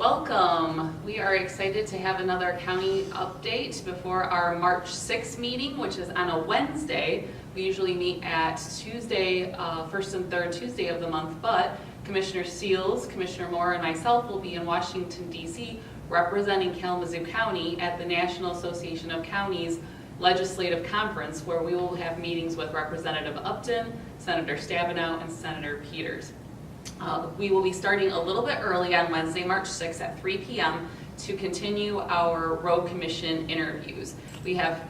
Welcome. We are excited to have another county update before our March 6th meeting, which is on a Wednesday. We usually meet at Tuesday, first and third Tuesday of the month, but Commissioner Seals, Commissioner Moore, and myself will be in Washington, D.C. representing Kalamazoo County at the National Association of Counties Legislative Conference, where we will have meetings with Representative Upton, Senator Stabenow, and Senator Peters. We will be starting a little bit early on Wednesday, March 6th at 3 p.m. to continue our road commission interviews. We have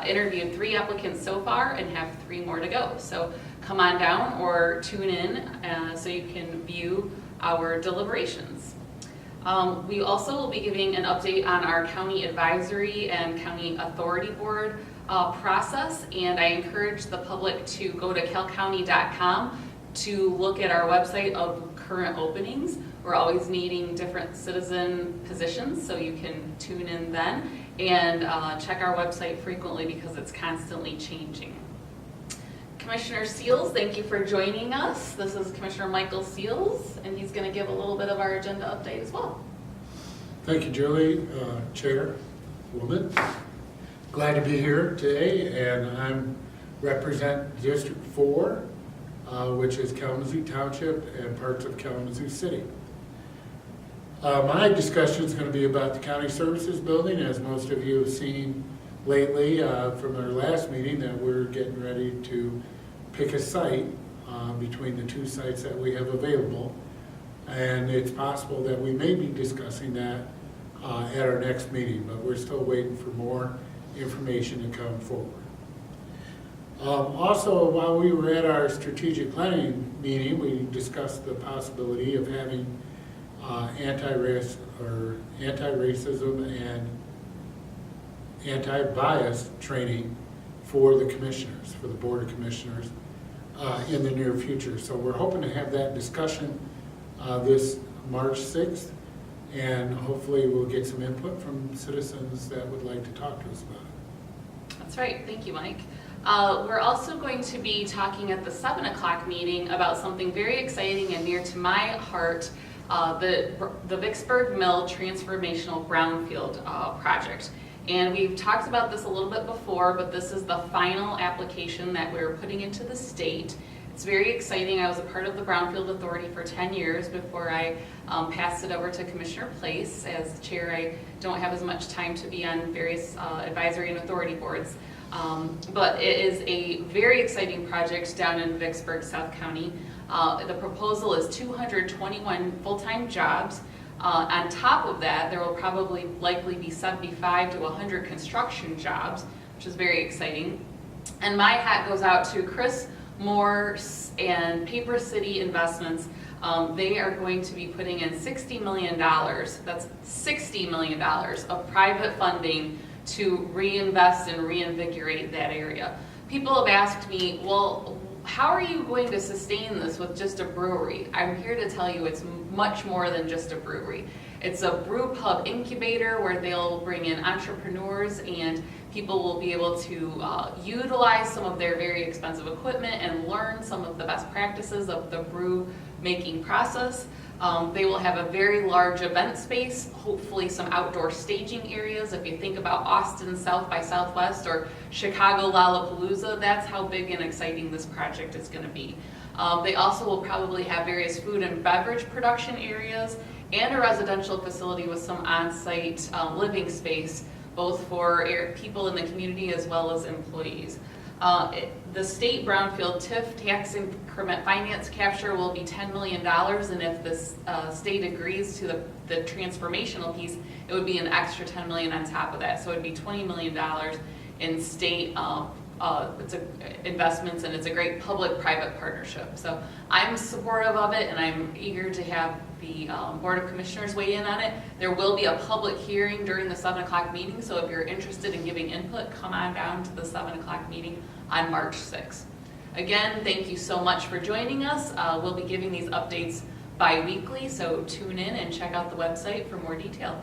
interviewed 3 applicants so far and have 3 more to go. So come on down or tune in so you can view our deliberations. We also will be giving an update on our county advisory and county authority board process, and I encourage the public to go to calcounty.com to look at our website of current openings. We're always needing different citizen positions, so you can tune in then and check our website frequently because it's constantly changing. Commissioner Seals, thank you for joining us. This is Commissioner Michael Seals, and he's going to give a little bit of our agenda update as well. Thank you, Julie, Chairwoman. Glad to be here today, and I'm represent District 4, which is Kalamazoo Township and parts of Kalamazoo City. My discussion is going to be about the County Services Building. As most of you have seen lately from our last meeting, that we're getting ready to pick a site between the 2 sites that we have available. And it's possible that we may be discussing that at our next meeting, but we're still waiting for more information to come forward. Also, while we were at our strategic planning meeting, we discussed the possibility of having anti-racism and anti-bias training for the commissioners, for the Board of Commissioners in the near future. So we're hoping to have that discussion this March 6th, and hopefully we'll get some input from citizens that would like to talk to us about it. That's right. Thank you, Mike. We're also going to be talking at the 7 o'clock meeting about something very exciting and near to my heart, the Vicksburg Mill Transformational Brownfield project. And we've talked about this a little bit before, but this is the final application that we're putting into the state. It's very exciting. I was a part of the Brownfield Authority for 10 years before I passed it over to Commissioner Place. As chair, I don't have as much time to be on various advisory and authority boards. But it is a very exciting project down in Vicksburg, South County. The proposal is 221 full-time jobs. On top of that, there will probably likely be 75 to 100 construction jobs, which is very exciting. And my hat goes out to Chris Moore and Paper City Investments. They are going to be putting in $60 million, that's $60 million of private funding to reinvest and reinvigorate that area. People have asked me, well, how are you going to sustain this with just a brewery? I'm here to tell you it's much more than just a brewery. It's a brew pub incubator where they'll bring in entrepreneurs and people will be able to utilize some of their very expensive equipment and learn some of the best practices of the brew making process. They will have a very large event space, hopefully some outdoor staging areas. If you think about Austin South by Southwest or Chicago Lollapalooza, that's how big and exciting this project is going to be. They also will probably have various food and beverage production areas and a residential facility with some on-site living space, both for people in the community as well as employees. The state brownfield TIF tax increment finance capture will be $10 million, and if the state agrees to the transformational piece, it would be an extra $10 million on top of that. So it would be $20 million in state investments, and it's a great public-private partnership. So I'm supportive of it, and I'm eager to have the Board of Commissioners weigh in on it. There will be a public hearing during the 7 o'clock meeting, so if you're interested in giving input, come on down to the 7 o'clock meeting on March 6th. Again, thank you so much for joining us. We'll be giving these updates bi-weekly, so tune in and check out the website for more detail.